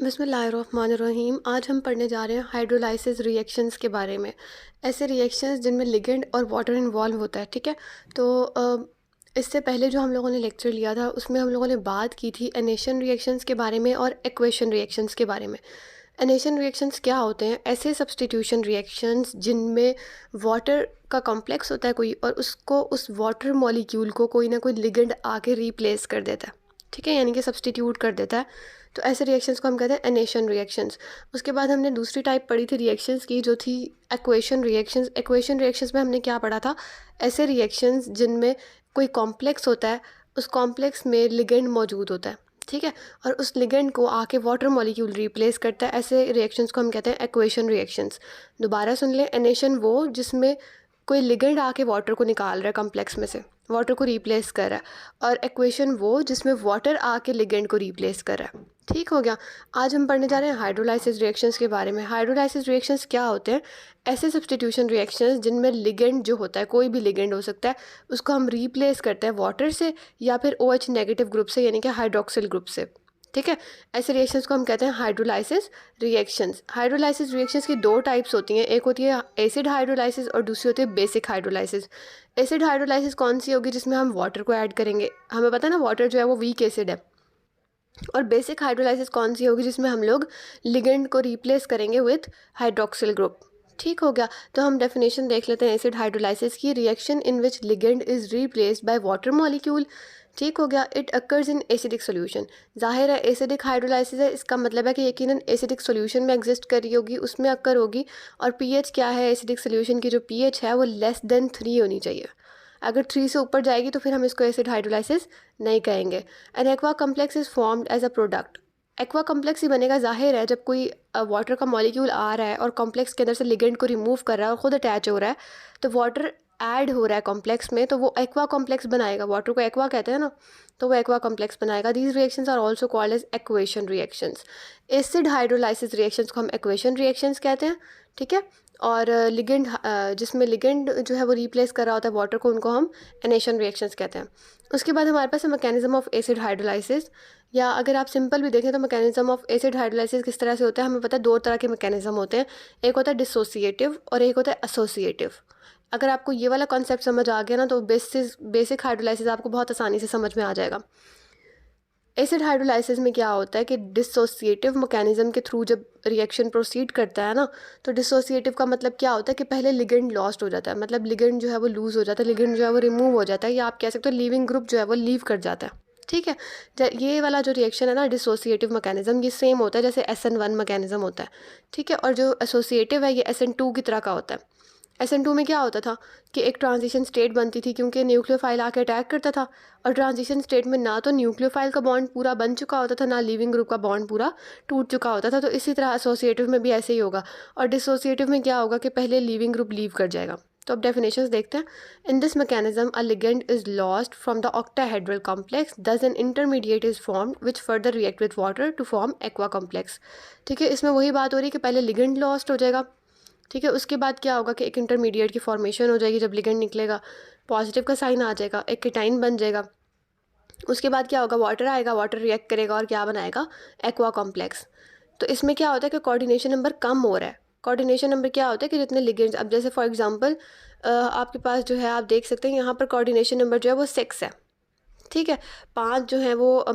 बिस्मिल्लाहिर्रहमानिर्रहीम। आज हम पढ़ने जा रहे हैं हाइड्रोलाइसिस रिएक्शंस के बारे में। ऐसे रिएक्शंस जिनमें लिगेंड और वाटर इन्वॉल्व होता है, ठीक है। तो इससे पहले जो हम लोगों ने लेक्चर लिया था उसमें हम लोगों ने बात की थी एनेशन रिएक्शंस के बारे में और एक्वेशन रिएक्शंस के बारे में। एनेशन रिएक्शंस क्या होते हैं? ऐसे सब्स्टिट्यूशन रिएक्शंस जिनमें वाटर का कॉम्प्लेक्स होता है कोई, और उसको उस वाटर मॉलिक्यूल को कोई ना कोई लिगेंड आके रिप्लेस कर देता है, ठीक है, यानी कि सब्स्टिट्यूट कर देता है। तो ऐसे रिएक्शंस को हम कहते हैं एनेशन रिएक्शंस। उसके बाद हमने दूसरी टाइप पढ़ी थी रिएक्शंस की, जो थी एक्वेशन रिएक्शंस। एक्वेशन रिएक्शंस में हमने क्या पढ़ा था? ऐसे रिएक्शंस जिनमें कोई कॉम्प्लेक्स होता है, उस कॉम्प्लेक्स में लिगेंड मौजूद होता है, ठीक है, और उस लिगेंड को आके वाटर मॉलिक्यूल रिप्लेस करता है। ऐसे रिएक्शंस को हम कहते हैं एक्वेशन रिएक्शंस। दोबारा सुन लें, एनेशन वो जिसमें कोई लिगेंड आके वाटर को निकाल रहा है कॉम्प्लेक्स में से, वाटर को रिप्लेस कर रहा है, और एक्वेशन वो जिसमें वाटर आके लिगेंड को रिप्लेस कर रहा है। ठीक हो गया। आज हम पढ़ने जा रहे हैं हाइड्रोलाइसिस रिएक्शंस के बारे में। हाइड्रोलाइसिस रिएक्शंस क्या होते हैं? ऐसे सब्स्टिट्यूशन रिएक्शंस जिनमें लिगेंड जो होता है, कोई भी लिगेंड हो सकता है, उसको हम रिप्लेस करते हैं वाटर से या फिर OH नेगेटिव ग्रुप से, यानी कि हाइड्रोक्सिल ग्रुप से, ठीक है। ऐसे रिएक्शंस को हम कहते हैं हाइड्रोलाइसिस रिएक्शंस। हाइड्रोलाइसिस रिएक्शंस की दो टाइप्स होती हैं, एक होती है एसिड हाइड्रोलाइसिस और दूसरी होती है बेसिक हाइड्रोलाइसिस। एसिड हाइड्रोलाइसिस कौन सी होगी? जिसमें हम वाटर को ऐड करेंगे। हमें पता है ना, वाटर जो है वो वीक एसिड है। और बेसिक हाइड्रोलाइसिस कौन सी होगी? जिसमें हम लोग लिगेंड को रिप्लेस करेंगे विथ हाइड्रोक्सिल ग्रुप। ठीक हो गया। तो हम डेफिनेशन देख लेते हैं एसिड हाइड्रोलाइसिस की। Reaction in which ligand is replaced by water molecule. ठीक हो गया। It occurs in acidic solution. जाहिर है एसिडिक हाइड्रोलाइसिस है, इसका मतलब है कि यकीनन एसिडिक सोल्यूशन में एग्जिस्ट कर रही होगी, उसमें अकर होगी। और पीएच क्या है एसिडिक सोल्यूशन की? जो पीएच है वो लेस देन 3 होनी चाहिए। अगर 3 से ऊपर जाएगी तो फिर हम इसको एसिड हाइड्रोलाइसिस नहीं कहेंगे। An aqua complex is formed as a product. Aqua complex ही बनेगा, जाहिर है, जब कोई वाटर का मॉलिक्यूल आ रहा है और कॉम्प्लेक्स के अंदर से लिगेंड को रिमूव कर रहा है और ख़ुद अटैच हो रहा है, तो वाटर ऐड हो रहा है कॉम्प्लेक्स में, तो वो एक्वा कॉम्प्लेक्स बनाएगा। वाटर को एक्वा कहते हैं ना, तो वो एक्वा कॉम्प्लेक्स बनाएगा। These reactions are also called as aquation reactions. Acid hydrolysis reactions को हम एक्वेशन रिएक्शंस कहते हैं, ठीक है। और लिगेंड जिसमें लिगेंड जो है वो रिप्लेस कर रहा होता है वाटर को, उनको हम एनेशन रिएक्शंस कहते हैं। उसके बाद हमारे पास है मैकेनिज्म ऑफ एसिड हाइड्रोलाइसिस, या अगर आप सिंपल भी देखें तो मैकेनिज्म ऑफ एसिड हाइड्रोलाइसिस किस तरह से होता है? हमें पता है दो तरह के मैकेनिज्म होते हैं, एक होता है डिसोसिएटिव और एक होता है एसोसिएटिव। अगर आपको ये वाला कॉन्सेप्ट समझ आ गया ना, तो बेसिक हाइड्रोलाइसिस आपको बहुत आसानी से समझ में आ जाएगा। एसिड हाइड्रोलाइसिस में क्या होता है कि डिसोसिएटिव मैकेनिज्म के थ्रू जब रिएक्शन प्रोसीड करता है ना, तो डिसोसिएटिव का मतलब क्या होता है कि पहले लिगेंड लॉस्ट हो जाता है, मतलब लिगेंड जो है वो लूज़ हो जाता है, लिगेंड जो है वो रिमूव हो जाता है, या आप कह सकते हो लीविंग ग्रुप जो है वो लीव कर जाता है, ठीक है। ये वाला जो रिएक्शन है ना डिसोसिएटिव मैकेनिज्म, ये सेम होता है जैसे SN1 मैकेनिज्म होता है, ठीक है। और जो एसोसिएटिव है ये SN2 की तरह का होता है। SN2 में क्या होता था कि एक ट्रांजिशन स्टेट बनती थी, क्योंकि न्यूक्लियोफाइल आके अटैक करता था, और ट्रांजिशन स्टेट में ना तो न्यूक्लियोफाइल का बॉन्ड पूरा बन चुका होता था, ना लिविंग ग्रुप का बॉन्ड पूरा टूट चुका होता था। तो इसी तरह एसोसिएटिव में भी ऐसे ही होगा। और डिसोसिएटिव में क्या होगा कि पहले लिविंग ग्रुप लीव कर जाएगा। तो अब डेफिनेशंस देखते हैं। In this mechanism a ligand is lost from the octahedral complex, thus an intermediate is formed which further react with water to form aqua complex. ठीक है, इसमें वही बात हो रही है कि पहले लिगेंड लॉस्ट हो जाएगा, ठीक है। उसके बाद क्या होगा कि एक इंटरमीडिएट की फॉर्मेशन हो जाएगी। जब लिगेंड निकलेगा पॉजिटिव का साइन आ जाएगा, एक कीटाइन बन जाएगा। उसके बाद क्या होगा, वाटर आएगा, वाटर रिएक्ट करेगा और क्या बनाएगा, एक्वा कॉम्प्लेक्स। तो इसमें क्या होता है कि कोऑर्डिनेशन नंबर कम हो रहा है। कोऑर्डिनेशन नंबर क्या होता है कि जितने लिगेंड्स, अब जैसे फॉर एग्जांपल आपके पास जो है, आप देख सकते हैं यहाँ पर कोऑर्डिनेशन नंबर जो है वो 6 है, ठीक है। 5 जो है वो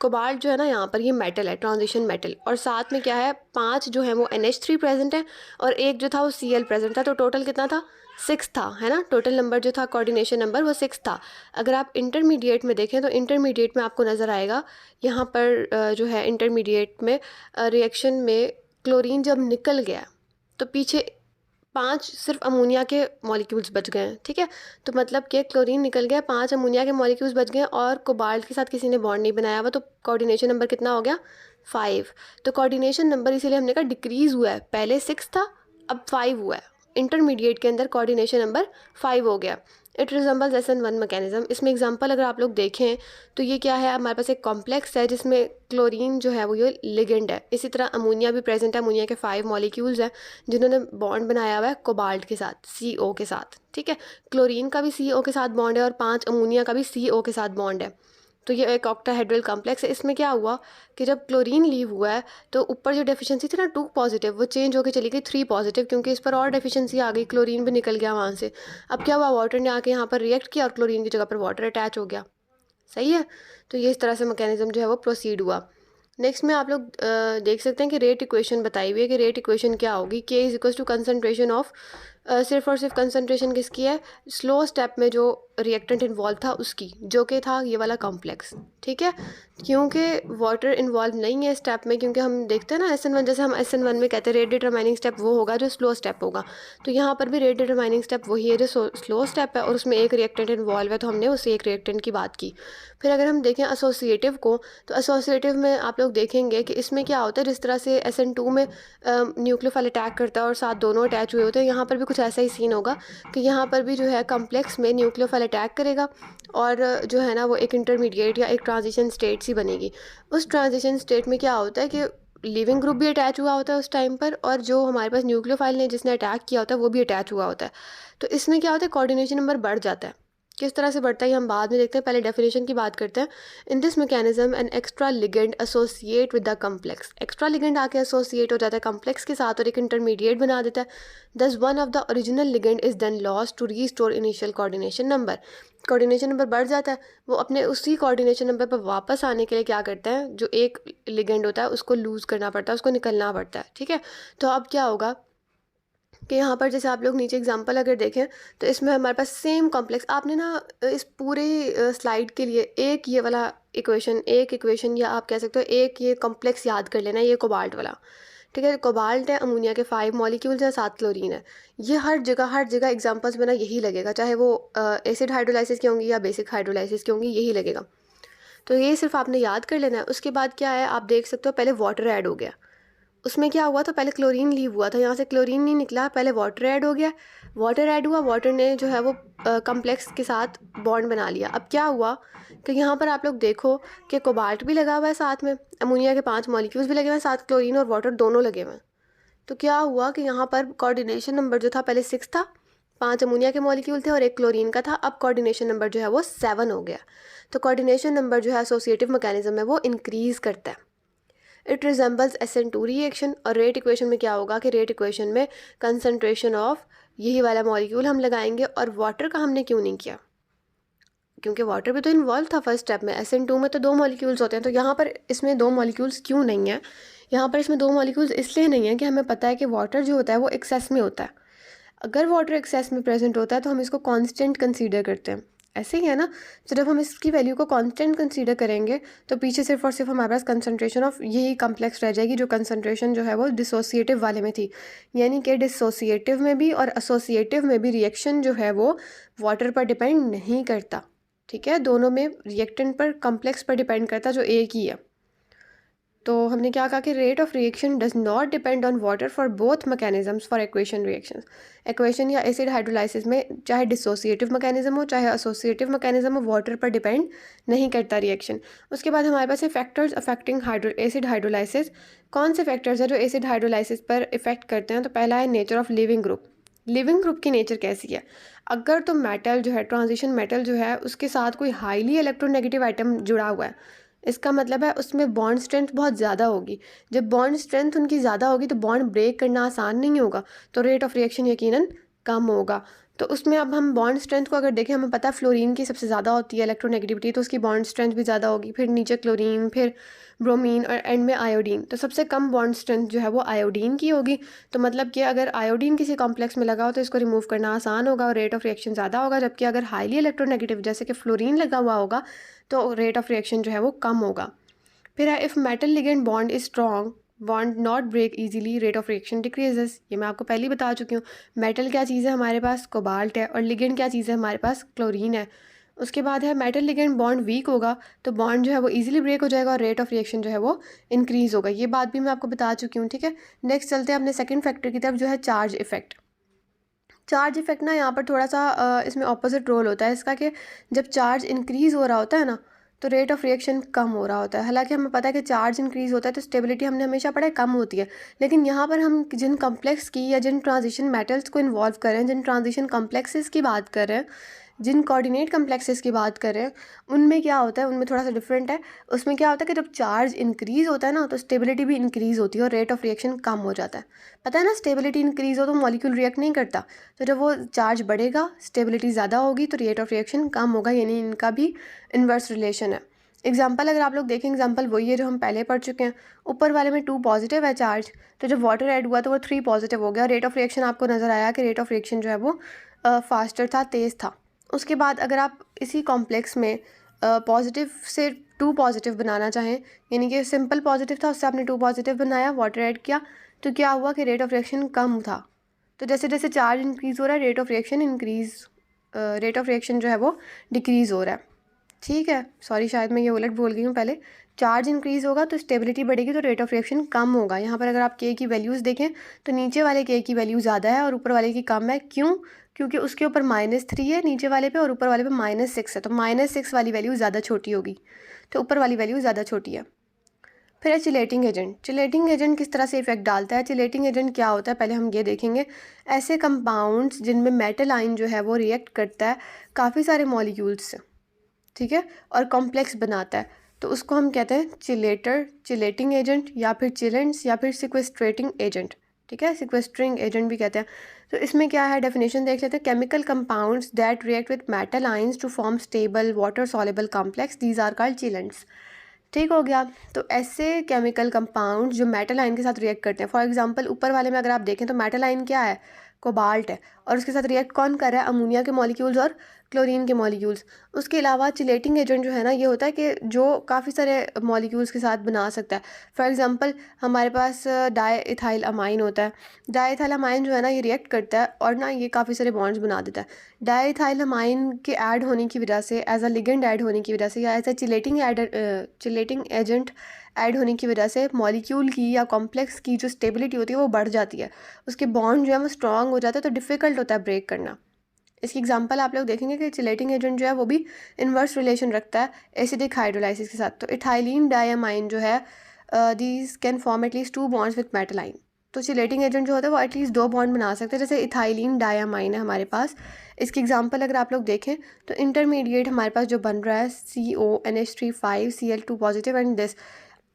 कोबाल्ट जो है ना, यहाँ पर ये मेटल है, ट्रांजिशन मेटल, और साथ में क्या है, 5 जो है वो NH3 प्रेजेंट है, और एक जो था वो Cl प्रेजेंट था। तो टोटल कितना था, 6 था, है ना। टोटल नंबर जो था कोऑर्डिनेशन नंबर वो 6 था। अगर आप इंटरमीडिएट में देखें तो इंटरमीडिएट में आपको नज़र आएगा यहाँ पर जो है इंटरमीडिएट में रिएक्शन में क्लोरीन जब निकल गया तो पीछे 5 सिर्फ अमोनिया के मॉलिक्यूल्स बच गए हैं, ठीक है। तो मतलब कि क्लोरीन निकल गया, 5 अमोनिया के मॉलिक्यूल्स बच गए, और कोबाल्ट के साथ किसी ने बॉन्ड नहीं बनाया हुआ, तो कोऑर्डिनेशन नंबर कितना हो गया, 5। तो कोऑर्डिनेशन नंबर इसीलिए हमने कहा डिक्रीज हुआ है, पहले 6 था अब 5 हुआ है। इंटरमीडिएट के अंदर कोऑर्डिनेशन नंबर 5 हो गया। It resembles SN1 mechanism. इसमें एग्जांपल अगर आप लोग देखें तो ये क्या है, हमारे पास एक कॉम्प्लेक्स है जिसमें क्लोरीन जो है वो ये लिगेंड है। इसी तरह अमोनिया भी प्रेजेंट है, अमोनिया के 5 मॉलिक्यूल्स हैं जिन्होंने बॉन्ड बनाया हुआ है कोबाल्ट के साथ, CO के साथ, ठीक है। क्लोरीन का भी CO के साथ बॉन्ड है और 5 अमोनिया का भी CO के साथ बॉन्ड है। तो ये एक ऑक्टाहेड्रल कॉम्प्लेक्स है। इसमें क्या हुआ कि जब क्लोरीन लीव हुआ है तो ऊपर जो डेफिशिएंसी थी ना 2 पॉजिटिव, वो चेंज होकर चली गई 3 पॉजिटिव, क्योंकि इस पर और डेफिशिएंसी आ गई, क्लोरीन भी निकल गया वहाँ से। अब क्या हुआ, वाटर ने आके यहाँ पर रिएक्ट किया और क्लोरीन की जगह पर वाटर अटैच हो गया। सही है। तो ये इस तरह से मैकेनिज्म जो है वो प्रोसीड हुआ। नेक्स्ट में आप लोग देख सकते हैं कि रेट इक्वेशन बताई हुई है कि रेट इक्वेशन क्या होगी, K is equal to concentration of, सिर्फ और सिर्फ कंसनट्रेशन किसकी है, स्लो स्टेप में जो रिएक्टेंट इन्वॉल्व था उसकी, जो कि था ये वाला कॉम्प्लेक्स। ठीक है, क्योंकि वाटर इन्वॉल्व नहीं है स्टेप में, क्योंकि हम देखते हैं ना SN1, जैसे हम SN1 में कहते हैं रेट डिटरमाइनिंग स्टेप वो होगा जो स्लो स्टेप होगा, तो यहाँ पर भी रेट डिटरमाइनिंग स्टेप वही है जो स्लो स्टेप है और उसमें एक रिएक्टेंट इन्वॉल्व है, तो हमने उस एक रिएक्टेंट की बात की। फिर अगर हम देखें एसोसिएटिव को, तो एसोसिएटिव में आप लोग देखेंगे कि इसमें क्या होता है, जिस तरह से SN2 में न्यूक्लियोफाइल अटैक करता है और साथ दोनों अटैच हुए होते हैं, यहाँ पर भी कुछ ऐसा ही सीन होगा कि यहाँ पर भी जो है कॉम्प्लेक्स में न्यूक्लियोफाइल अटैक करेगा और जो है ना वो एक इंटरमीडिएट या एक ट्रांजिशन स्टेट सी बनेगी। उस ट्रांजिशन स्टेट में क्या होता है कि लिविंग ग्रुप भी अटैच हुआ होता है उस टाइम पर, और जो हमारे पास न्यूक्लियोफाइल ने जिसने अटैक किया होता है वो भी अटैच हुआ होता है। तो इसमें क्या होता है, कोऑर्डिनेशन नंबर बढ़ जाता है। किस तरह से बढ़ता है हम बाद में देखते हैं, पहले डेफिनेशन की बात करते हैं। In this mechanism an extra ligand associate with the complex, extra ligand आके एसोसिएट हो जाता है कम्प्लेक्स के साथ और एक इंटरमीडिएट बना देता है। Thus one of the original ligand is then lost to restore initial coordination number. Coordination number बढ़ जाता है, वो अपने उसी कोऑर्डिनेशन नंबर पर वापस आने के लिए क्या करता है, जो एक लिगेंड होता है उसको लूज़ करना पड़ता है, उसको निकलना पड़ता है। ठीक है, तो अब क्या होगा कि यहाँ पर जैसे आप लोग नीचे एग्जांपल अगर देखें तो इसमें हमारे पास सेम कॉम्प्लेक्स, आपने ना इस पूरे स्लाइड के लिए एक ये वाला एक इक्वेशन या आप कह सकते हो एक ये कॉम्प्लेक्स याद कर लेना, ये कोबाल्ट वाला। ठीक है, कोबाल्ट है, अमोनिया के 5 मॉलिक्यूल्स हैं, 7 क्लोरीन है। ये हर जगह एग्जांपल्स में ना यही लगेगा, चाहे वो एसिड हाइड्रोलाइसिस की होंगी या बेसिक हाइड्रोलाइसिस की होंगी, यही लगेगा। तो ये सिर्फ आपने याद कर लेना है। उसके बाद क्या है, आप देख सकते हो पहले वाटर ऐड हो गया। उसमें क्या हुआ, तो पहले क्लोरीन लीव हुआ था, यहाँ से क्लोरीन नहीं निकला, पहले वाटर ऐड हो गया। वाटर ऐड हुआ, वाटर ने जो है वो कम्प्लेक्स के साथ बॉन्ड बना लिया। अब क्या हुआ कि यहाँ पर आप लोग देखो कि कोबाल्ट भी लगा हुआ है साथ में, अमोनिया के 5 मॉलिक्यूल्स भी लगे हुए हैं, साथ क्लोरीन और वाटर दोनों लगे हुए हैं। तो क्या हुआ कि यहाँ पर कोऑर्डिनेशन नंबर जो था पहले 6 था, 5 अमोनिया के मॉलिक्यूल थे और एक क्लोरीन का था, अब कोऑर्डिनेशन नंबर जो है वो 7 हो गया। तो कोऑर्डिनेशन नंबर जो है एसोसिएटिव मैकेनिज्म है वो इंक्रीज करता है। It resembles SN2 reaction. और रेट इक्वेशन में क्या होगा कि रेट इक्वेशन में कंसनट्रेशन ऑफ यही वाला मॉलिक्यूल हम लगाएंगे, और वाटर का हमने क्यों नहीं किया, क्योंकि वाटर भी तो इन्वॉल्व था फर्स्ट स्टेप में। SN2 में तो 2 मॉलिक्यूल्स होते हैं, तो यहाँ पर इसमें 2 मॉलिक्यूल्स क्यों नहीं है, यहाँ पर इसमें 2 मॉलिक्यूल्स इसलिए नहीं है कि हमें पता है कि वाटर जो होता है वो एक्सेस में होता है। अगर वाटर एक्सेस में प्रेजेंट होता है तो हम इसको कांस्टेंट कंसीडर करते हैं, ऐसे ही है ना। तो जब हम इसकी वैल्यू को कांस्टेंट कंसीडर करेंगे तो पीछे सिर्फ और सिर्फ हमारे पास कंसंट्रेशन ऑफ यही कॉम्प्लेक्स रह जाएगी, जो कंसंट्रेशन जो है वो डिसोसिएटिव वाले में थी। यानी कि डिसोसिएटिव में भी और एसोसिएटिव में भी रिएक्शन जो है वो वाटर पर डिपेंड नहीं करता। ठीक है, दोनों में रिएक्टेंट पर कॉम्प्लेक्स पर डिपेंड करता जो एक ही है। तो हमने क्या कहा कि rate of reaction does not depend on water for both mechanisms for equation reactions. Equation या एसिड हाइड्रोलाइसिस में चाहे डिसोसिएटिव मैकेनिज्म हो चाहे एसोसिएटिव मैकेनिज्म हो, वाटर पर डिपेंड नहीं करता रिएक्शन। उसके बाद हमारे पास है फैक्टर्स अफेक्टिंग एसिड हाइड्रोलाइसिस। कौन से फैक्टर्स हैं जो एसिड हाइड्रोलाइसिस पर इफेक्ट करते हैं, तो पहला है nature of leaving group. Leaving group की नेचर कैसी है, अगर तो मेटल जो है, ट्रांजिशन मेटल जो है, उसके साथ कोई हाईली इलेक्ट्रोनेगेटिव आइटम जुड़ा हुआ है, इसका मतलब है उसमें बॉन्ड स्ट्रेंथ बहुत ज़्यादा होगी। जब बॉन्ड स्ट्रेंथ उनकी ज़्यादा होगी तो बॉन्ड ब्रेक करना आसान नहीं होगा, तो रेट ऑफ रिएक्शन यकीनन कम होगा। तो उसमें अब हम बॉन्ड स्ट्रेंथ को अगर देखें, हमें पता है फ्लोरीन की सबसे ज़्यादा होती है इलेक्ट्रोनेगेटिविटी, तो उसकी बॉन्ड स्ट्रेंथ भी ज़्यादा होगी, फिर नीचे क्लोरीन, फिर ब्रोमीन और एंड में आयोडीन। तो सबसे कम बॉन्ड स्ट्रेंथ जो है वो आयोडीन की होगी। तो मतलब कि अगर आयोडीन किसी कॉम्प्लेक्स में लगा हो तो इसको रिमूव करना आसान होगा और रेट ऑफ रिएक्शन ज़्यादा होगा, जबकि अगर हाईली इलेक्ट्रोनेगेटिव जैसे कि फ्लोरीन लगा हुआ होगा तो रेट ऑफ रिएक्शन जो है वो कम होगा। फिर है if metal ligand bond is strong, bond not break easily, rate of reaction decreases. ये मैं आपको पहले ही बता चुकी हूँ। मेटल क्या चीज़ है हमारे पास, कोबाल्ट है, और लिगेंड क्या चीज़ है हमारे पास, क्लोरीन है। उसके बाद है मेटल लिगेंड बॉन्ड वीक होगा तो बॉन्ड जो है वो इजीली ब्रेक हो जाएगा और रेट ऑफ रिएक्शन जो है वो इंक्रीज़ होगा। ये बात भी मैं आपको बता चुकी हूँ। ठीक है, नेक्स्ट चलते हैं अपने सेकंड फैक्टर की तरफ, जो है चार्ज इफेक्ट। चार्ज इफेक्ट ना यहाँ पर थोड़ा सा इसमें ऑपोजिट रोल होता है इसका, कि जब चार्ज इंक्रीज़ हो रहा होता है ना तो रेट ऑफ रिएक्शन कम हो रहा होता है। हालांकि हमें पता है कि चार्ज इंक्रीज़ होता है तो स्टेबिलिटी हमने हमेशा पढ़ा है कम होती है, लेकिन यहाँ पर हम जिन कॉम्प्लेक्स की या जिन ट्रांजिशन मेटल्स को इन्वॉल्व कर रहे हैं, जिन ट्रांजिशन कॉम्प्लेक्सेस की बात कर रहे हैं, जिन कोऑर्डिनेट कम्प्लेक्सेस की बात कर रहे हैं उनमें क्या होता है, उनमें थोड़ा सा डिफरेंट है। उसमें क्या होता है कि जब चार्ज इंक्रीज़ होता है ना तो स्टेबिलिटी भी इंक्रीज़ होती है और रेट ऑफ रिएक्शन कम हो जाता है। पता है ना, स्टेबिलिटी इंक्रीज़ हो तो मॉलिक्यूल रिएक्ट नहीं करता, तो जब वो चार्ज बढ़ेगा स्टेबिलिटी ज़्यादा होगी तो रेट ऑफ रिएक्शन कम होगा, यानी इनका भी इन्वर्स रिलेशन है। एग्जाम्पल अगर आप लोग देखें, एग्जाम्पल वही है जो हम पहले पढ़ चुके हैं। ऊपर वाले में 2 पॉजिटिव है चार्ज, तो जब वाटर ऐड हुआ तो वो 3 पॉजिटिव हो गया। रेट ऑफ रिएक्शन आपको नज़र आया कि रेट ऑफ रिएक्शन जो है वो फास्टर था, तेज़ था। उसके बाद अगर आप इसी कॉम्प्लेक्स में पॉजिटिव से 2 पॉजिटिव बनाना चाहें, यानी कि सिंपल पॉजिटिव था उससे आपने 2 पॉजिटिव बनाया, वाटर ऐड किया, तो क्या हुआ कि रेट ऑफ रिएक्शन कम था। तो जैसे जैसे चार्ज इंक्रीज़ हो रहा है रेट ऑफ रिएक्शन जो है वो डिक्रीज़ हो रहा है। ठीक है, सॉरी शायद मैं ये उलट बोल गई हूँ पहले। चार्ज इंक्रीज़ होगा तो स्टेबिलिटी बढ़ेगी तो रेट ऑफ रिएक्शन कम होगा। यहाँ पर अगर आप के की वैल्यूज़ देखें तो नीचे वाले के की वैल्यू ज़्यादा है और ऊपर वाले की कम है। क्यों? क्योंकि उसके ऊपर -3 है नीचे वाले पे और ऊपर वाले पे -6 है, तो -6 वाली वैल्यू ज़्यादा छोटी होगी, तो ऊपर वाली वैल्यू ज़्यादा छोटी है। फिर है चिलेटिंग एजेंट। चिलेटिंग एजेंट किस तरह से इफेक्ट डालता है? चिलेटिंग एजेंट क्या होता है पहले हम ये देखेंगे। ऐसे कंपाउंड्स जिनमें मेटल आयन जो है वो रिएक्ट करता है काफ़ी सारे मॉलिक्यूल्स से, ठीक है, और कॉम्प्लेक्स बनाता है, तो उसको हम कहते हैं चिलेटर, चिलेटिंग एजेंट, या फिर चिलेंट्स, या फिर सिक्वेस्ट्रेटिंग एजेंट। ठीक है, सिक्वेस्ट्रिंग एजेंट भी कहते हैं। तो इसमें क्या है, डेफिनेशन देख लेते हैं। Chemical compounds that react with metal ions to form stable water soluble complex, these are called chelants. ठीक हो गया। तो ऐसे केमिकल कंपाउंड जो मेटल आयन के साथ रिएक्ट करते हैं, फॉर एग्जांपल ऊपर वाले में अगर आप देखें तो मेटल आयन क्या है, कोबाल्ट है, और उसके साथ रिएक्ट कौन कर रहा है, अमोनिया के मॉलिक्यूल्स और क्लोरीन के मॉलिक्यूल्स। उसके अलावा चिलेटिंग एजेंट जो है ना, ये होता है कि जो काफ़ी सारे मॉलिक्यूल्स के साथ बना सकता है। फॉर एग्जांपल हमारे पास डाईइथाइल अमाइन होता है। डाईइथाइल अमाइन जो है ना ये रिएक्ट करता है और ना ये काफ़ी सारे बॉन्ड्स बना देता है। डाईइथाइल अमाइन के ऐड होने की वजह से, एज अ लिगेंड ऐड होने की वजह से, या as a chelating agent add होने की वजह से मॉलिक्यूल की या कॉम्प्लेक्स की जो स्टेबिलिटी होती है वो बढ़ जाती है। उसके बॉन्ड जो है वो स्ट्रॉन्ग हो जाता है, तो डिफ़िकल्ट होता है ब्रेक करना। इसकी एग्जांपल आप लोग देखेंगे कि चिलेटिंग एजेंट जो है वो भी इन्वर्स रिलेशन रखता है एसिडिक हाइड्रोलाइसिस के साथ। तो इथाइलिन डायमाइन जो है, these can form at least 2 bonds with metal आइन। तो चिलेटिंग एजेंट जो होता है वो एटलीस्ट 2 बॉन्ड बना सकते हैं, जैसे इथाइलिन डायमाइन है हमारे पास। इसकी एग्जांपल अगर आप लोग देखें तो इंटरमीडिएट हमारे पास जो बन रहा है CONH3 Cl2 positive and this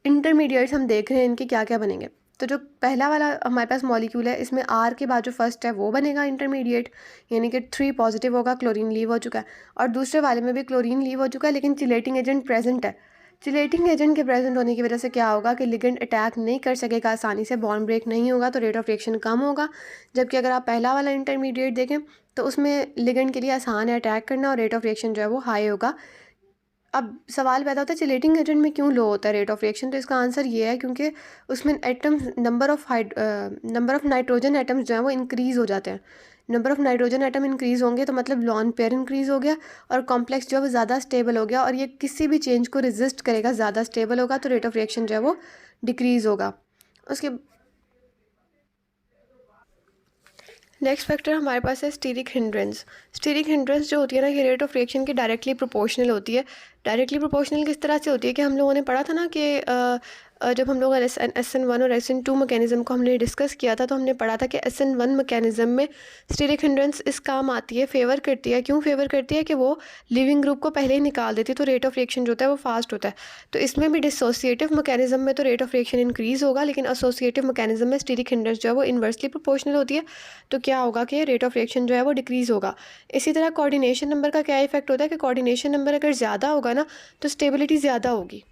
intermediates हम देख रहे हैं इनके क्या क्या बनेंगे। तो जो पहला वाला हमारे पास मॉलिक्यूल है इसमें R के बाद जो फर्स्ट है वो बनेगा इंटरमीडिएट, यानी कि 3 पॉजिटिव होगा, क्लोरीन लीव हो चुका है, और दूसरे वाले में भी क्लोरीन लीव हो चुका है लेकिन चिलेटिंग एजेंट प्रेजेंट है। चिलेटिंग एजेंट के प्रेजेंट होने की वजह से क्या होगा कि लिगेंड अटैक नहीं कर सकेगा आसानी से, बॉन्ड ब्रेक नहीं होगा, तो रेट ऑफ रिएक्शन कम होगा। जबकि अगर आप पहला वाला इंटरमीडिएट देखें तो उसमें लिगेंड के लिए आसान है अटैक करना और रेट ऑफ रिएक्शन जो है वो हाई होगा। अब सवाल पैदा होता है चिलेटिंग एजेंट में क्यों लो होता है रेट ऑफ रिएक्शन, तो इसका आंसर ये है क्योंकि उसमें atoms number of nitrogen atoms जो हैं वो इंक्रीज़ हो जाते हैं। Number of nitrogen atom increase होंगे तो मतलब लॉन पेयर इंक्रीज़ हो गया और कॉम्प्लेक्स जो है वो ज़्यादा स्टेबल हो गया और ये किसी भी चेंज को रेजिस्ट करेगा, ज़्यादा स्टेबल होगा, तो रेट ऑफ रिएक्शन जो है वो डिक्रीज़ होगा। उसके नेक्स्ट फैक्टर हमारे पास है स्टीरिक हिंड्रेंस। स्टीरिक हिंड्रेंस जो होती है ना ये रेट ऑफ रिएक्शन की डायरेक्टली प्रोपोर्शनल होती है। डायरेक्टली प्रोपोर्शनल किस तरह से होती है कि हम लोगों ने पढ़ा था ना कि जब हम लोग SN1 और SN2 मैकेनिज़्म को हमने डिस्कस किया था तो हमने पढ़ा था कि SN1 मैकेनिज़्म में स्टीरिक हिंड्रेंस इस काम आती है, फेवर करती है। क्यों फेवर करती है कि वो लिविंग ग्रुप को पहले ही निकाल देती है, तो रेट ऑफ रिएक्शन जो होता है वो फास्ट होता है। तो इसमें भी डिसोसिएटिव मैकेनिज़्म में तो रेट ऑफ रिएक्शन इंक्रीज़ होगा, लेकिन एसोसिएटिव मैकेनिज़्म में स्टीरिक हिंड्रेंस जो है वो इन्वर्सली प्रोपोर्शनल होती है, तो क्या होगा कि रेट ऑफ रिएक्शन जो है वो डिक्रीज़ होगा। इसी तरह कोऑर्डिनेशन नंबर का क्या इफेक्ट होता है कि कोऑर्डिनेशन नंबर अगर ज़्यादा होगा ना तो स्टेबिलिटी ज़्यादा होगी।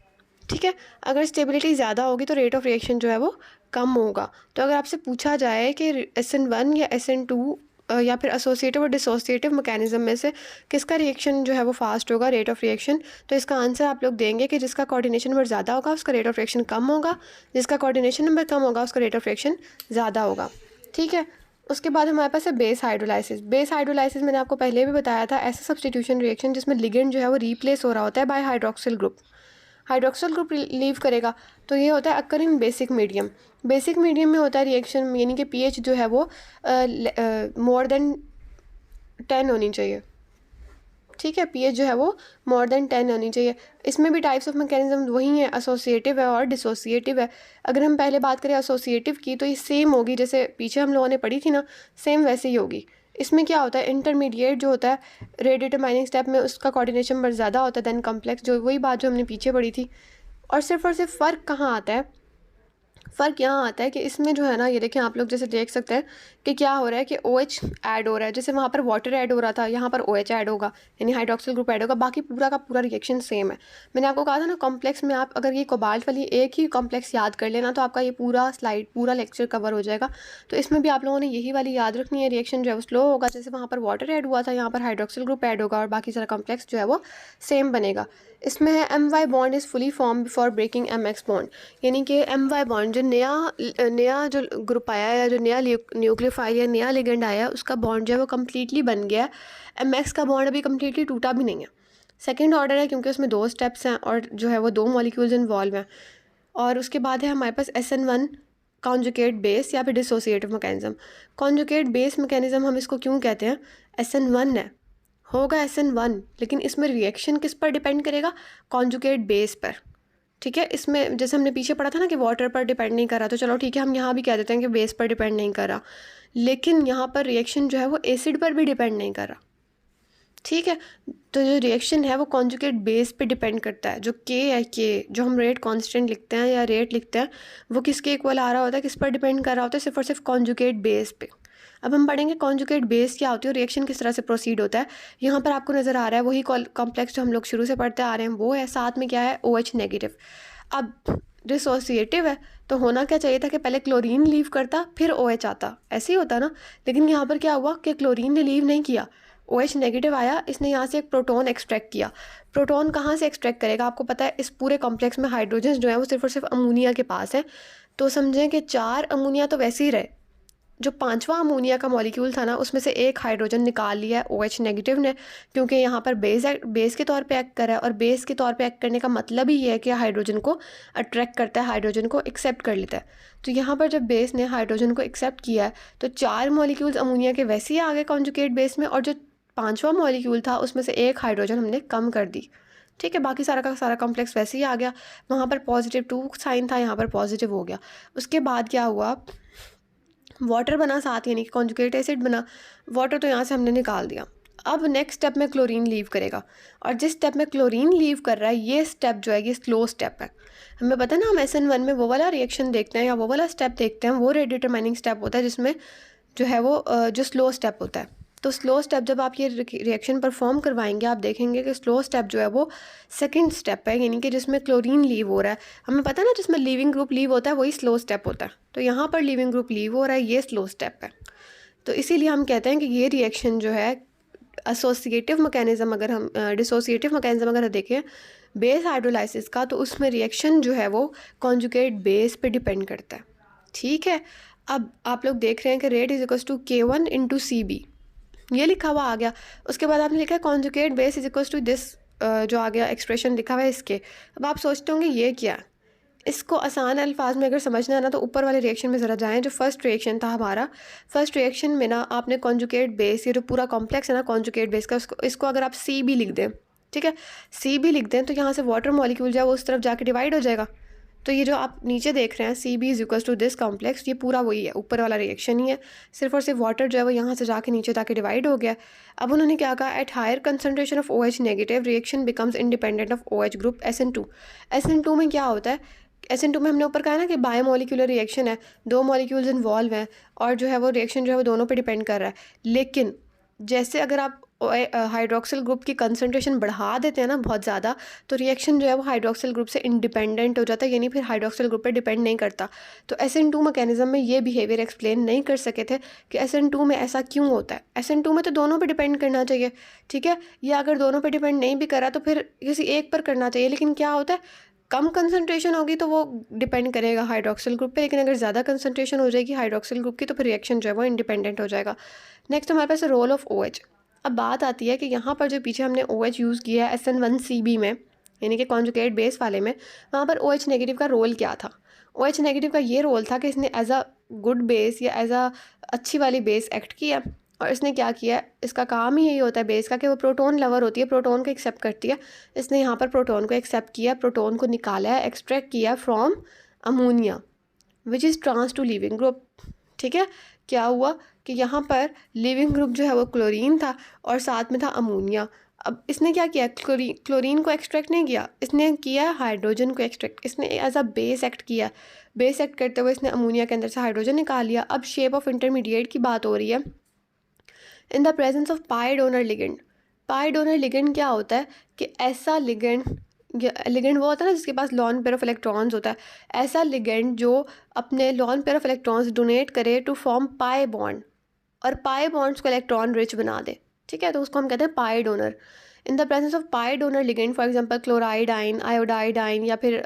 ठीक है, अगर स्टेबिलिटी ज़्यादा होगी तो रेट ऑफ रिएक्शन जो है वो कम होगा। तो अगर आपसे पूछा जाए कि SN1 या SN2 या फिर एसोसिएटिव और डिसोसिएटिव मैकेनिज़्म में से किसका रिएक्शन जो है वो फास्ट होगा, रेट ऑफ रिएक्शन, तो इसका आंसर आप लोग देंगे कि जिसका कोऑर्डिनेशन नंबर ज़्यादा होगा उसका रेट ऑफ रिएक्शन कम होगा, जिसका कोऑर्डिनेशन नंबर कम होगा उसका रेट ऑफ रिएक्शन ज़्यादा होगा। ठीक है, उसके बाद हमारे पास है बेस हाइड्रोलाइसिस। बेस हाइड्रोलाइसिस मैंने आपको पहले भी बताया था, ऐसा सब्स्टिट्यूशन रिएक्शन जिसमें लिगेंड जो है वो रिप्लेस हो रहा होता है by hydroxyl group. Hydroxyl group leave करेगा, तो ये होता है occur in basic medium. Basic medium में होता है रिएक्शन, यानी कि pH जो है वो मोर देन 10 होनी चाहिए। ठीक है, pH जो है वो मोर देन 10 होनी चाहिए। इसमें भी टाइप्स ऑफ मैकेनिज्म वही हैं, एसोसिएटिव है और डिसोसिएटिव है। अगर हम पहले बात करें एसोसिएटिव की तो ये सेम होगी, जैसे पीछे हम लोगों ने पढ़ी थी ना, सेम वैसे ही होगी। इसमें क्या होता है, इंटरमीडिएट जो होता है रेट डिटरमाइनिंग स्टेप में उसका कोऑर्डिनेशन बहुत ज़्यादा होता है देन कॉम्प्लेक्स, जो वही बात जो हमने पीछे पढ़ी थी। और सिर्फ फ़र्क कहाँ आता है, फ़र्क यहाँ आता है कि इसमें जो है ना, ये देखें आप लोग जैसे देख सकते हैं कि क्या हो रहा है कि OH ऐड हो रहा है, जैसे वहाँ पर वाटर ऐड हो रहा था यहाँ पर OH ऐड होगा, यानी हाइड्रोक्सिल ग्रुप ऐड होगा, बाकी पूरा का पूरा रिएक्शन सेम है। मैंने आपको कहा था ना कॉम्प्लेक्स में आप अगर ये कोबाल्ट वाली एक ही कॉम्प्लेक्स याद कर लेना तो आपका ये पूरा स्लाइड पूरा लेक्चर कवर हो जाएगा। तो इसमें भी आप लोगों ने यही वाली याद रखनी है, रिएक्शन जो है वो स्लो होगा, जैसे वहाँ पर वाटर ऐड हुआ था यहाँ पर हाइड्रोक्सिल ग्रुप ऐड होगा और बाकी सारा कॉम्प्लेक्स जो है वो सेम बनेगा। इसमें है My bond is fully form before breaking MX bond, यानी कि My बॉन्ड जो नया जो ग्रुप आया है या जो नया न्यूक्लियोफाइल या नया लिगेंड आया है उसका बॉन्ड जो है वो कम्प्लीटली बन गया है। MX का बॉन्ड अभी कम्प्लीटली टूटा भी नहीं है, सेकेंड ऑर्डर है क्योंकि उसमें 2 स्टेप्स हैं और जो है वो 2 मॉलिक्यूल्स इन्वॉल्व हैं। और उसके बाद है हमारे पास SN1 कॉन्जुगेट बेस या फिर dissociative mechanism. Conjugate base mechanism हम इसको क्यों कहते हैं, SN1 है, होगा SN1, लेकिन इसमें रिएक्शन किस पर डिपेंड करेगा, कॉन्जुगेट बेस पर। ठीक है, इसमें जैसे हमने पीछे पढ़ा था ना कि वाटर पर डिपेंड नहीं कर रहा, तो चलो ठीक है हम यहाँ भी कह देते हैं कि बेस पर डिपेंड नहीं कर रहा, लेकिन यहाँ पर रिएक्शन जो है वो एसिड पर भी डिपेंड नहीं कर रहा। ठीक है, तो जो रिएक्शन है वो कॉन्जुगेट बेस पे डिपेंड करता है। जो के है, के जो हम रेट कांस्टेंट लिखते हैं या रेट लिखते हैं, वो किसके इक्वल आ रहा होता है, किस पर डिपेंड कर रहा होता है, सिर्फ और सिर्फ कॉन्जुगेट बेस पे। अब हम पढ़ेंगे कॉन्जुगेट बेस क्या होती है और रिएक्शन किस तरह से प्रोसीड होता है। यहाँ पर आपको नज़र आ रहा है वही कॉम्प्लेक्स जो हम लोग शुरू से पढ़ते आ रहे हैं वो है, साथ में क्या है OH नेगेटिव। अब डिसोसिएटिव है तो होना क्या चाहिए था कि पहले क्लोरीन लीव करता फिर OH आता, ऐसे ही होता ना, लेकिन यहाँ पर क्या हुआ कि क्लोरीन ने लीव नहीं किया, OH नेगेटिव आया, इसने यहाँ से एक प्रोटॉन एक्सट्रैक्ट किया। प्रोटॉन कहाँ से एक्सट्रैक्ट करेगा, आपको पता है इस पूरे कॉम्प्लेक्स में हाइड्रोजन जो है वो सिर्फ और सिर्फ अमोनिया के पास है, तो समझें कि 4 अमोनिया तो वैसे ही रहे, जो 5वां अमोनिया का मॉलिक्यूल था ना उसमें से एक हाइड्रोजन निकाल लिया है OH नेगेटिव ने, क्योंकि यहाँ पर बेस के तौर पे एक्ट कर रहा है, और बेस के तौर पे एक्ट करने का मतलब ही ये है कि हाइड्रोजन को अट्रैक्ट करता है, हाइड्रोजन को एक्सेप्ट कर लेता है। तो यहाँ पर जब बेस ने हाइड्रोजन को एक्सेप्ट किया है तो 4 मॉलिक्यूल्स अमोनिया के वैसे ही आ गए कॉन्जुगेट बेस में, और जो 5वां मॉलिक्यूल था उसमें से एक हाइड्रोजन हमने कम कर दी। ठीक है, बाकी सारा का सारा कॉम्प्लेक्स वैसे ही आ गया, वहाँ पर +2 साइन था, यहाँ पर पॉजिटिव हो गया। उसके बाद क्या हुआ, वाटर बना साथ, यानी कि कॉन्जुगेट एसिड बना, वाटर तो यहाँ से हमने निकाल दिया। अब नेक्स्ट स्टेप में क्लोरीन लीव करेगा, और जिस स्टेप में क्लोरीन लीव कर रहा है ये स्टेप जो है ये स्लो स्टेप है। हमें पता है ना, हम SN1 में वो वाला रिएक्शन देखते हैं या वो वाला स्टेप देखते हैं, वो रेट डिटरमाइनिंग स्टेप होता है जिसमें जो है वो जो स्लो स्टेप होता है। तो स्लो स्टेप जब आप ये रिएक्शन परफॉर्म करवाएंगे आप देखेंगे कि स्लो स्टेप जो है वो सेकंड स्टेप है, यानी कि जिसमें क्लोरीन लीव हो रहा है। हमें पता है ना जिसमें लीविंग ग्रुप लीव होता है वही स्लो स्टेप होता है, तो यहाँ पर लीविंग ग्रुप लीव हो रहा है, ये स्लो स्टेप है। तो इसीलिए हम कहते हैं कि ये रिएक्शन जो है एसोसिएटिव मैकेनिज्म, अगर हम डिसोसिएटिव मैकेनिज्म अगर देखें बेस हाइड्रोलाइसिस का, तो उसमें रिएक्शन जो है वो कॉन्जुगेट बेस पे डिपेंड करता है। ठीक है, अब आप लोग देख रहे हैं कि rate is equals to K1 × CB, ये लिखा हुआ आ गया। उसके बाद आपने लिखा है conjugate base is equals to this, जो आ गया एक्सप्रेशन लिखा हुआ है इसके। अब आप सोचते होंगे ये क्या, इसको आसान अल्फाज में अगर समझना है ना तो ऊपर वाले रिएक्शन में ज़रा जाएं। जो फर्स्ट रिएक्शन था हमारा, फर्स्ट रिएक्शन में ना आपने कॉन्जुगेट बेस, ये जो पूरा कॉम्प्लेक्स है ना कॉन्जुगेट बेस का, इसको अगर आप CB लिख दें, ठीक है, CB लिख दें, तो यहाँ से वाटर मॉलिक्यूल जो है वो उस तरफ जाके डिवाइड हो जाएगा। तो ये जो आप नीचे देख रहे हैं CB is equals to this complex, ये पूरा वही है, ऊपर वाला रिएक्शन ही है, सिर्फ और सिर्फ वाटर जो है वो यहाँ से जाके नीचे जाके डिवाइड हो गया। अब उन्होंने क्या कहा, at higher concentration of OH negative reaction becomes independent of OH group SN2। SN2 में क्या होता है, SN2 में हमने ऊपर कहा ना कि बायोमोलिकुलर रिएक्शन है, 2 मॉलिक्यूल्स इन्वॉल्व हैं और जो है वो रिएक्शन जो है वो दोनों पे डिपेंड कर रहा है। लेकिन जैसे अगर आप हाइड्रोक्सिल ग्रुप की कंसंट्रेशन बढ़ा देते हैं ना बहुत ज़्यादा, तो रिएक्शन जो है वो हाइड्रोक्सिल ग्रुप से इंडिपेंडेंट हो जाता है, यानी फिर हाइड्रोक्सिल ग्रुप पे डिपेंड नहीं करता। तो SN2 मैकेनिज्म में ये बिहेवियर एक्सप्लेन नहीं कर सके थे कि SN2 में ऐसा क्यों होता है। SN2 में तो दोनों पे डिपेंड करना चाहिए, ठीक है, या अगर दोनों पे डिपेंड नहीं भी करा तो फिर किसी एक पर करना चाहिए। लेकिन क्या होता है, कम कंसंट्रेशन होगी तो वो डिपेंड करेगा हाइड्रोक्सिल ग्रुप पे, लेकिन अगर ज़्यादा कंसंट्रेशन हो जाएगी हाइड्रोक्सिल ग्रुप की तो फिर रिएक्शन जो है वो इंडिपेंडेंट हो जाएगा। नेक्स्ट हमारे पास रोल ऑफ OH। अब बात आती है कि यहाँ पर जो पीछे हमने OH यूज़ किया है SN1CB में, यानी कि कॉन्जुगेट बेस वाले में, वहाँ पर OH नेगेटिव का रोल क्या था। OH नेगेटिव का ये रोल था कि इसने एज अ गुड बेस या एज अ अच्छी वाली बेस एक्ट किया, और इसने क्या किया, इसका काम ही यही होता है बेस का कि वो प्रोटॉन लवर होती है, प्रोटॉन को एक्सेप्ट करती है। इसने यहाँ पर प्रोटॉन को एक्सेप्ट किया, प्रोटॉन को निकाला है, एक्सट्रैक्ट किया from ammonia which is trans to leaving group. ठीक है। क्या हुआ कि यहाँ पर लिविंग ग्रुप जो है वो क्लोरीन था और साथ में था अमोनिया। अब इसने क्या किया, क्लोरीन को एक्सट्रैक्ट नहीं किया, इसने किया हाइड्रोजन को एक्सट्रैक्ट, इसने एज अ बेस एक्ट किया। बेस एक्ट करते हुए इसने अमोनिया के अंदर से हाइड्रोजन निकाल लिया। अब शेप ऑफ इंटरमीडिएट की बात हो रही है इन the presence of pi donor ligand. Pi donor ligand क्या होता है कि ऐसा लिगेंड, लिगेंड वो होता है ना जिसके पास लॉन पेयर ऑफ इलेक्ट्रॉन्स होता है, ऐसा लिगेंड जो अपने lone pair of electrons donate करे टू फॉर्म पाई बॉन्ड और पाई बॉन्ड्स को इलेक्ट्रॉन रिच बना दे। ठीक है, तो उसको हम कहते हैं pi donor. In the presence of pi donor ligand, for example chloride ion, iodide ion या फिर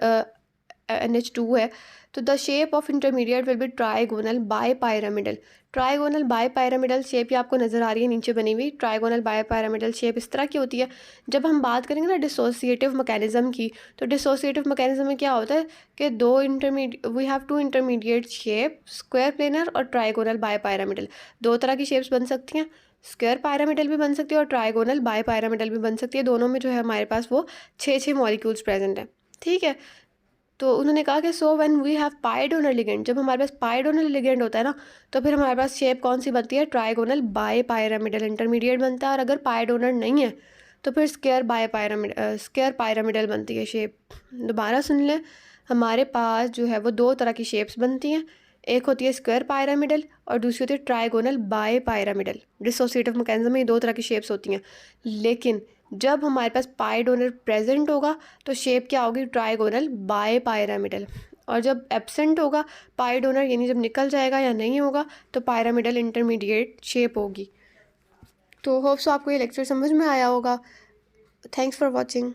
NH2 है, तो the shape of intermediate will be trigonal bipyramidal. Trigonal by pyramidal shape ये आपको नज़र आ रही है नीचे बनी हुई। ट्राइगोनल बाई पायरामिडल शेप इस तरह की होती है। जब हम बात करेंगे ना डिसोसिएटिव मैकेनिज्म की, तो डिसोसिएटिव मैकेनिज्म में क्या होता है कि we have two intermediate shape, square planar और ट्राइगोनल बाई पायरामिडल। दो तरह की शेप्स बन सकती हैं, स्क्वायर पायरामिडल भी बन सकती है और ट्राइगोनल बाई पायरामिडल भी बन सकती है। दोनों में जो है हमारे पास वो 6 मॉलिक्यूल्स प्रेजेंट हैं। ठीक है, तो उन्होंने कहा कि so when we have pi donor ligand, जब हमारे पास पाई डोनर लिगेंड होता है ना, तो फिर हमारे पास शेप कौन सी बनती है, ट्राइगोनल बाई पायरामिडल इंटरमीडिएट बनता है। और अगर पाई डोनर नहीं है तो फिर स्क्वायर पायरामिडल बनती है शेप। दोबारा सुन लें, हमारे पास जो है वो दो तरह की शेप्स बनती हैं, एक होती है स्क्वायर पायरामिडल और दूसरी होती है trigonal by pyramidal. Dissociative mechanism में ये दो तरह की शेप्स होती हैं। लेकिन जब हमारे पास पाई डोनर प्रेजेंट होगा तो शेप क्या होगी, ट्राइगोनल बाय पायरामिडल। और जब एब्सेंट होगा पाई डोनर, यानी जब निकल जाएगा या नहीं होगा, तो पायरामिडल इंटरमीडिएट शेप होगी। तो होप सो आपको ये लेक्चर समझ में आया होगा। Thanks for watching.